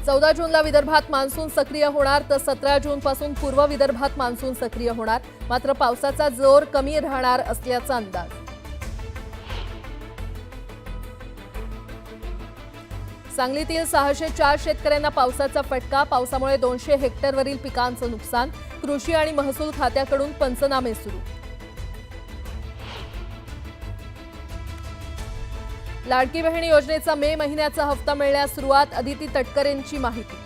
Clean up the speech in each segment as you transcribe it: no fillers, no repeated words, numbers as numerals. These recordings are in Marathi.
14 जूनला विदर्भात मान्सून सक्रिय होणार तर 17 जून पासून पूर्व विदर्भात मान्सून सक्रिय होणार, मात्र पावसाचा जोर कमी राहणार असल्याचा अंदाज। सांगलीतील 604 शेतकऱ्यांना पावसाचा फटका, पावसामुळे 200 हेक्टरवरील पिकांचं नुकसान, कृषी आणि महसूल खात्याकडून पंचनामे सुरू। लाडकी बहीण योजनेचा मे महिन्याचा हप्ता मिळण्यास सुरुवात, अदिती तटकरेंची माहिती।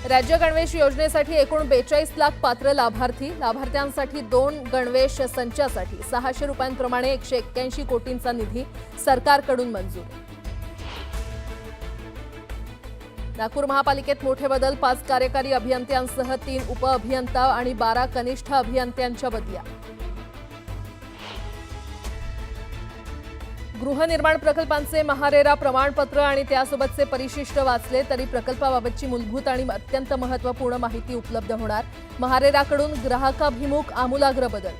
राज्य गणवेश योजनेसाठी एकूण 42 लाख पात्र लाभार्थी, लाभार्थ्यांसाठी 2 गणवेश संचासाठी 600 रुपयांप्रमाणे 181 कोटींचा निधी सरकारकडून मंजूर। नागपूर महापालिकेत मोठे बदल, 5 कार्यकारी अभियंत्यांसह 3 उपअभियंता आणि 12 कनिष्ठ अभियंत्यांच्या बदल्या। गृहनिर्माण प्रकल्पांचे महारेरा प्रमाणपत्र आणि त्यासोबतचे परिशिष्ट वाचले तरी प्रकल्पाबाबतची मूलभूत आणि अत्यंत महत्त्वपूर्ण माहिती उपलब्ध होणार, महारेराकडून ग्राहकाभिमुख आमूलाग्र बदल।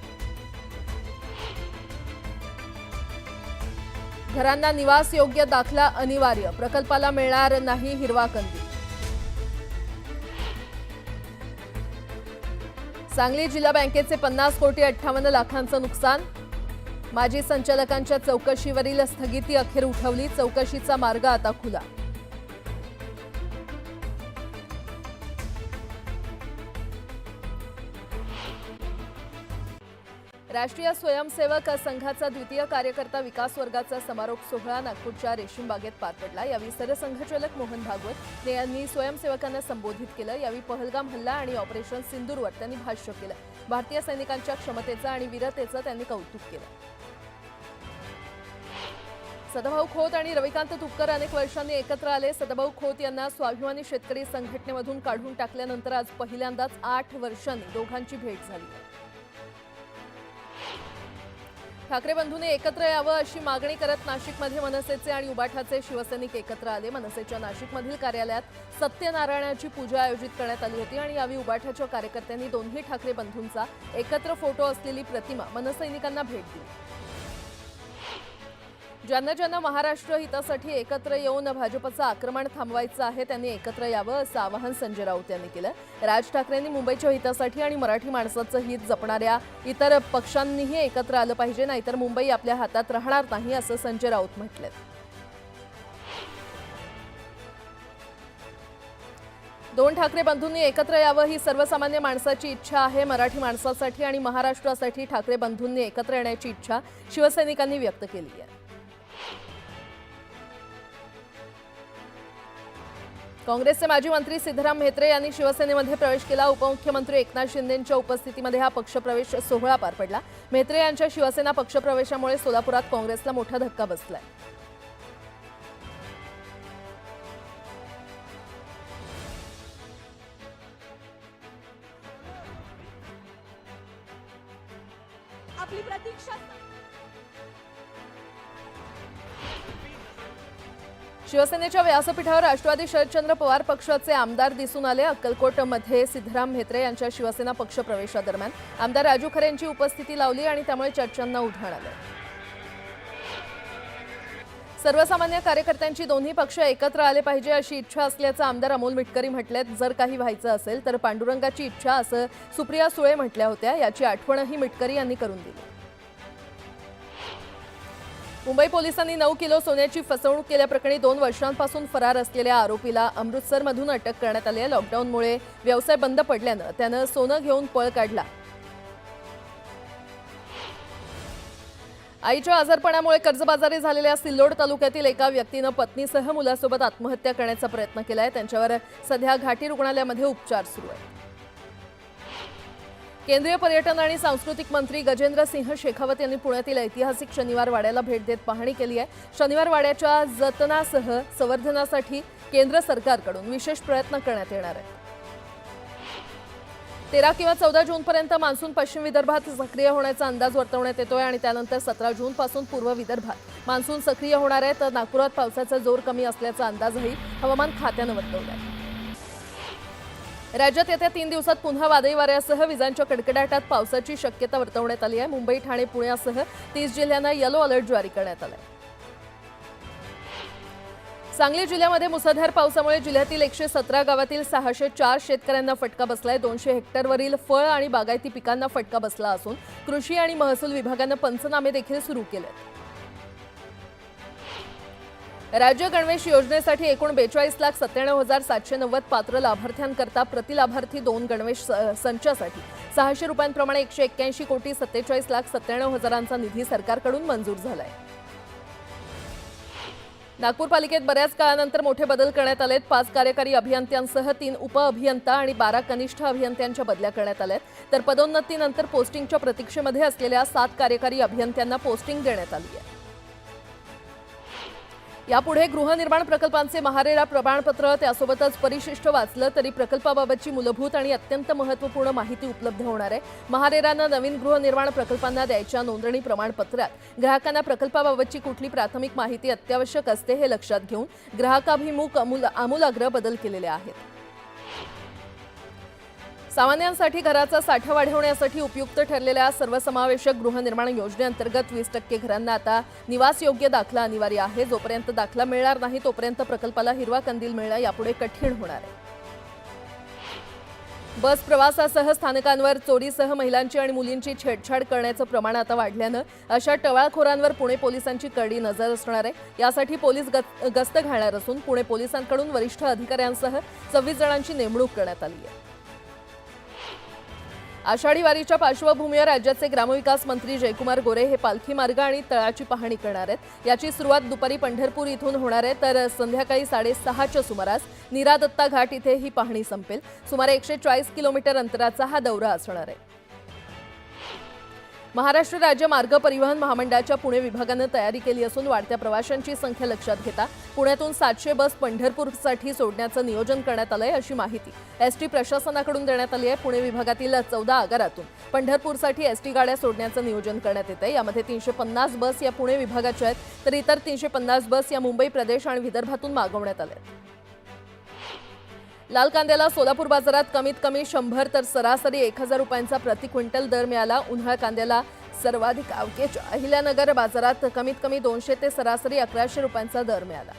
घरांना निवास योग्य दाखला अनिवार्य, प्रकल्पाला मिळणार नाही हिरवा कंदील। सांगली जिल्हा बँकेचे 50 कोटी 58 लाखांचं नुकसान, माजी संचालकांच्या चौकशीवरील स्थगिती अखेर उठवली, चौकशीचा मार्ग आता खुला। राष्ट्रीय स्वयंसेवक संघाचा द्वितीय कार्यकर्ता विकास वर्गाचा समारोप सोहळा नागपूरच्या रेशीम बागेत पार पडला। यावेळी सरसंघचालक मोहन भागवत यांनी स्वयंसेवकांना संबोधित केलं। यावेळी पहलगाम हल्ला आणि ऑपरेशन सिंदूरवर त्यांनी भाष्य केलं। भारतीय सैनिकांच्या क्षमतेचं आणि वीरतेचं त्यांनी कौतुक केलं। सदाभाऊ खोत आणि रविकांत तुपकर अनेक वर्षांनी एकत्र आले। सदाभाऊ खोत यांना स्वाभिमानी शेतकरी संघटनेमधून काढून टाकल्यानंतर आज पहिल्यांदाच 8 वर्षांनी दोघांची भेट झाली। ठाकरे बंधूंनी एकत्र यावं अशी मागणी करत नाशिकमध्ये मनसेचे आणि उबाठाचे शिवसैनिक एकत्र आले। मनसेच्या नाशिकमधील कार्यालयात सत्यनारायणाची पूजा आयोजित करण्यात आली होती आणि यावेळी उबाठाच्या कार्यकर्त्यांनी दोन्ही ठाकरे बंधूंचा एकत्र फोटो असलेली प्रतिमा मनसैनिकांना भेट दिली। ज्यांना ज्यांना महाराष्ट्र हितासाठी एकत्र येऊन भाजपचं आक्रमण थांबवायचं आहे त्यांनी एकत्र यावं असं आवाहन संजय राऊत यांनी केलं। राज ठाकरेंनी मुंबईच्या हितासाठी आणि मराठी माणसाचं हित जपणाऱ्या इतर पक्षांनीही एकत्र आलं पाहिजे, नाहीतर मुंबई आपल्या हातात राहणार नाही असं संजय राऊत म्हटले। दोन ठाकरे बंधूंनी एकत्र यावं ही सर्वसामान्य माणसाची इच्छा आहे। मराठी माणसासाठी आणि महाराष्ट्रासाठी ठाकरे बंधूंनी एकत्र येण्याची इच्छा शिवसैनिकांनी व्यक्त केली आहे। काँग्रेसचे माजी मंत्री सिद्धराम म्हेत्रे यांनी शिवसेनेमध्ये प्रवेश केला। उपमुख्यमंत्री एकनाथ शिंदेंच्या उपस्थितीमध्ये हा पक्षप्रवेश सोहळा पार पडला। म्हेत्रे यांच्या शिवसेना पक्षप्रवेशामुळे सोलापुरात काँग्रेसला मोठा धक्का बसलाय। आपली प्रतीक्षा शिवसेनेच्या व्यासपीठावर राष्ट्रवादी शरदचंद्र पवार पक्षाचे आमदार दिसून आले। अक्कलकोटमध्ये सिद्धराम म्हेत्रे यांच्या शिवसेना पक्ष प्रवेशादरम्यान आमदार राजू खरे यांची उपस्थिती लावली आणि त्यामुळे चर्चांना उधाण आलं। सर्वसामान्य कार्यकर्त्यांची दोन्ही पक्ष एकत्र आले पाहिजे अशी इच्छा असल्याचं आमदार अमोल मिटकरी म्हटलेत। जर काही व्हायचं असेल तर पांडुरंगाची इच्छा असं सुप्रिया सुळे म्हटल्या होत्या, याची आठवणही मिटकरी यांनी करून दिली। मुंबई पोलिसांनी 9 किलो सोन्याची फसवणूक केल्याप्रकरणी 2 वर्षांपासून फरार असलेल्या आरोपीला अमृतसरमधून अटक करण्यात आली आहे। लॉकडाऊनमुळे व्यवसाय बंद पडल्यानं त्यानं सोनं घेऊन पळ काढला। आईच्या आजारपणामुळे कर्जबाजारी झालेल्या सिल्लोड तालुक्यातील एका व्यक्तीनं पत्नीसह मुलासोबत आत्महत्या करण्याचा प्रयत्न केलाय। त्यांच्यावर सध्या घाटी रुग्णालयामध्ये उपचार सुरू आहेत। केंद्रीय पर्यटन आणि सांस्कृतिक मंत्री गजेंद्र सिंह शेखावत यांनी पुण्यातील ऐतिहासिक शनिवार वाड्याला भेट देत पाहणी केली आहे। शनिवार वाड्याच्या जतनासह संवर्धनासाठी केंद्र सरकारकडून विशेष प्रयत्न करण्यात येणार आहेत। 13 किंवा 14 जूनपर्यंत मान्सून पश्चिम विदर्भात सक्रिय होण्याचा अंदाज वर्तवण्यात येतोय आणि त्यानंतर 17 जूनपासून पूर्व विदर्भात मान्सून सक्रिय होणार आहे, तर नागपुरात पावसाचा जोर कमी असल्याचा अंदाजही हवामान खात्यानं वर्तवला आहे। राज्यात येत्या 3 दिवसात पुन्हा वादळी वाऱ्यासह विजांच्या कडकडाटात पावसाची शक्यता वर्तवण्यात आली आहे। मुंबई, ठाणे, पुण्यासह 30 जिल्ह्यांना येलो अलर्ट जारी करण्यात आला आहे। सांगली जिल्ह्यामध्ये मुसळधार पावसामुळे जिल्ह्यातील 117 गावातील 604 शेतकऱ्यांना फटका बसलाय। 200 हेक्टरवरील फळ आणि बागायती पिकांना फटका बसला असून कृषी आणि महसूल विभागाने पंचनामे देखील सुरू केलेत। राज्य गणवेश योजनेसाठी एकूण 42,97,790 पात्र लाभार्थ्यांकरता प्रति लाभार्थी 2 गणवेश संचासाठी 600 रुपयांप्रमाणे 181,47,97,000 निधी सरकारकडून मंजूर झालाय। नागपूर पालिकेत बऱ्याच काळानंतर मोठे बदल करण्यात आलेत। 5 कार्यकारी अभियंत्यांसह 3 उपअभियंता आणि 12 कनिष्ठ अभियंत्यांच्या बदल्या करण्यात आल्यात, तर पदोन्नतीनंतर पोस्टिंगच्या प्रतीक्षेमध्ये असलेल्या 7 कार्यकारी अभियंत्यांना पोस्टिंग देण्यात आली आहे। यापुढे गृहनिर्माण प्रकल्पांचे महारेरा प्रमाणपत्र त्यासोबतच परिशिष्ट वाचलं तरी प्रकल्पाबाबतची मूलभूत आणि अत्यंत महत्त्वपूर्ण माहिती उपलब्ध होणार आहे। महारेरानं नवीन गृहनिर्माण प्रकल्पांना द्यायच्या नोंदणी प्रमाणपत्रात ग्राहकांना प्रकल्पाबाबतची कुठली प्राथमिक माहिती अत्यावश्यक असते हे लक्षात घेऊन ग्राहकाभिमुख आमूलाग्र बदल केलेले आहेत। सामान्यांसाठी घराचा साठा वाढवण्यासाठी उपयुक्त ठरलेल्या सर्वसमावेशक गृहनिर्माण योजनेअंतर्गत 20% घरांना आता निवासयोग्य दाखला अनिवार्य आहे। जोपर्यंत दाखला मिळणार नाही तोपर्यंत प्रकल्पाला हिरवा कंदील मिळणं यापुढे कठीण होणार आहे। बस प्रवासासह स्थानकांवर चोरीसह महिलांची आणि मुलींची छेडछाड करण्याचं प्रमाण आता वाढल्यानं अशा टवाळखोरांवर पुणे पोलिसांची करडी नजर असणार आहे। यासाठी पोलीस गस्त घालणार असून पुणे पोलिसांकडून वरिष्ठ अधिकाऱ्यांसह 26 जणांची नेमणूक करण्यात आली आहे। आषाढी वारीच्या पार्श्वभूमीवर राज्याचे ग्रामविकास मंत्री जयकुमार गोरे हे पालखी मार्ग आणि तळाची पाहणी करणार आहेत। याची सुरुवात दुपारी पंढरपूर इथून होणार आहे, तर संध्याकाळी 6:30च्या सुमारास नीरा दत्ता घाट इथे ही पाहणी संपेल। सुमारे 140 किलोमीटर अंतराचा हा दौरा असणार आहे। महाराष्ट्र राज्य मार्ग परिवहन महामंडळाच्या पुणे विभागानं तयारी केली असून वाढत्या प्रवाशांची संख्या लक्षात घेता पुण्यातून 700 बस पंढरपूरसाठी सोडण्याचं नियोजन करण्यात आलंय, अशी माहिती एसटी प्रशासनाकडून देण्यात आली आहे। पुणे विभागातील 14 आगारातून पंढरपूरसाठी एसटी गाड्या सोडण्याचं नियोजन करण्यात येतंय। यामध्ये 350 बस या पुणे विभागाच्या आहेत, तर इतर 350 बस या मुंबई, प्रदेश आणि विदर्भातून मागवण्यात आल्या आहेत। लाल कांद्याला सोलापूर बाजारात कमीत कमी 100 तर सरासरी 1000 रुपयांचा प्रति क्विंटल दर मिळाला। उन्हाळ कांद्याला सर्वाधिक अवकेच्या अहिल्यानगर बाजारात कमीत कमी 200 ते सरासरी 1100 रुपयांचा दर मिळाला।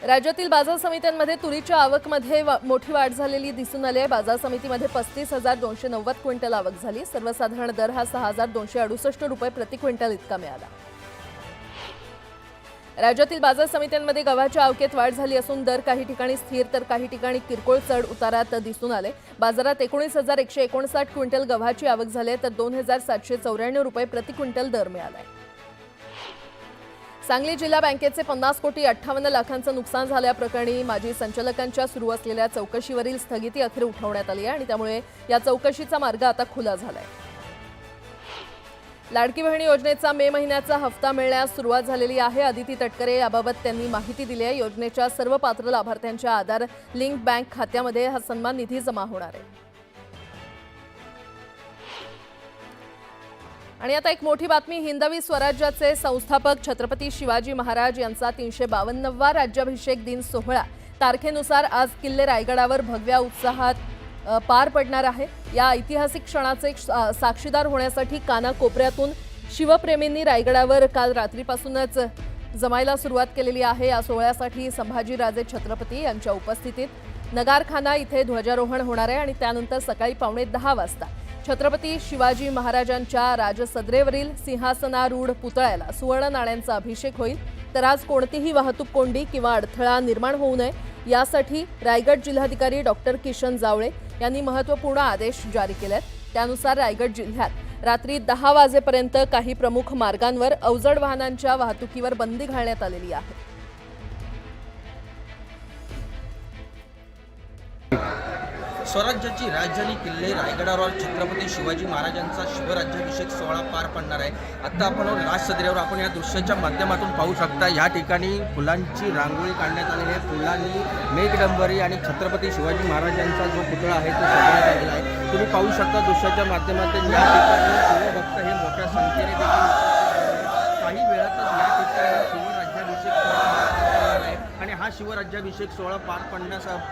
राज्यातील बाजार समित्यांमध्ये तुरीच्या आवकमध्ये मोठी वाढ झालेली दिसून आली आहे। बाजार समितीमध्ये 35,290 क्विंटल आवक झाली। सर्वसाधारण दर हा 6,268 रुपये प्रति क्विंटल इतका मिळाला। राज्यातील बाजार समित्यांमध्ये गव्हाच्या आवकेत वाढ झाली असून दर काही ठिकाणी स्थिर तर काही ठिकाणी किरकोळ चढ उतारात दिसून आले। बाजारात 19,159 क्विंटल गव्हाची आवक झाली, तर 2,794 रुपये प्रति क्विंटल दर मिळाला। सांगली जिल्हा बँकेचे 50,58 लाखांचं नुकसान झाल्याप्रकरणी माजी संचालकांच्या सुरू असलेल्या चौकशीवरील स्थगिती अखेर उठवण्यात आली आहे आणि त्यामुळे या चौकशीचा मार्ग आता खुला झालाय। लाडकी बहीण योजनेचा मे महिन्याचा हप्ता मिळण्यास सुरुवात झालेली आहे। अदिती तटकरे याबाबत त्यांनी माहिती दिली आहे। योजनेच्या सर्व पात्र लाभार्थ्यांच्या आधार लिंक बँक खात्यामध्ये हा सन्मान निधी जमा होणार आहे। आणि आता एक मोठी बातमी, हिंदवी स्वराज्याचे संस्थापक छत्रपती शिवाजी महाराज यांचा 352वा राज्याभिषेक दिन सोहळा तारखेनुसार आज किल्ले रायगडावर भगव्या उत्साहात पार पडणार आहे। या ऐतिहासिक क्षणाचे साक्षीदार होण्यासाठी कानाकोपऱ्यातून शिवप्रेमींनी रायगडावर काल रात्रीपासूनच जमायला सुरुवात केलेली आहे। या सोहळ्यासाठी संभाजीराजे छत्रपती यांच्या उपस्थितीत नगारखाना इथे ध्वजारोहण होणार आहे आणि त्यानंतर सकाळी 9:15 वाजता छत्रपती शिवाजी महाराजांच्या राजसदरेवरील सिंहासनारूढ पुतळ्याला सुवर्ण नाण्यांचा अभिषेक होईल। तर आज कोणतीही वाहतूक कोंडी किंवा अडथळा निर्माण होऊ नये यासाठी रायगड जिल्हाधिकारी डॉक्टर किशन जावळे यांनी महत्त्वपूर्ण आदेश जारी केलेत। त्यानुसार रायगड जिल्ह्यात रात्री 10 वाजेपर्यंत काही प्रमुख मार्गांवर अवजड वाहनांच्या वाहतुकीवर बंदी घालण्यात आलेली आहे। स्वराज्याची राजधानी किल्ले रायगडावर छत्रपती शिवाजी महाराजांचा शिवराज्याभिषेक सोहळा पार पडणार आहे। आता आपण राजसदरेवर आपण या दृश्याच्या माध्यमातून पाहू शकता, या ठिकाणी फुलांची रांगोळी काढण्यात आलेली आहे। फुलांनी मेघडंबरी आणि छत्रपती शिवाजी महाराजांचा जो पुतळा आहे तो सजवण्यात आलेला आहे। तुम्ही पाहू शकता दृश्याच्या माध्यमातून या ठिकाणी शिवभक्त हे मोठ्या संख्येने देखील काही वेळातच या ठिकाणी शिवराज्याभिषेक शिवराज्याभिषेक सोहळा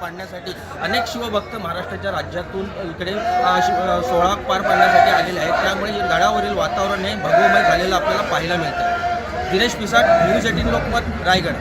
पाडण्यासाठी अनेक शिवभक्त महाराष्ट्राच्या राज्यातून इकडे सोहळा पार पाडण्यासाठी आलेले आहेत. त्यामुळे गडावरील वातावरण हे भगवमय झालेलं आपल्याला पाहायला मिळतं. दिनेश पिसाट, न्यूज 18 लोकमत, रायगड.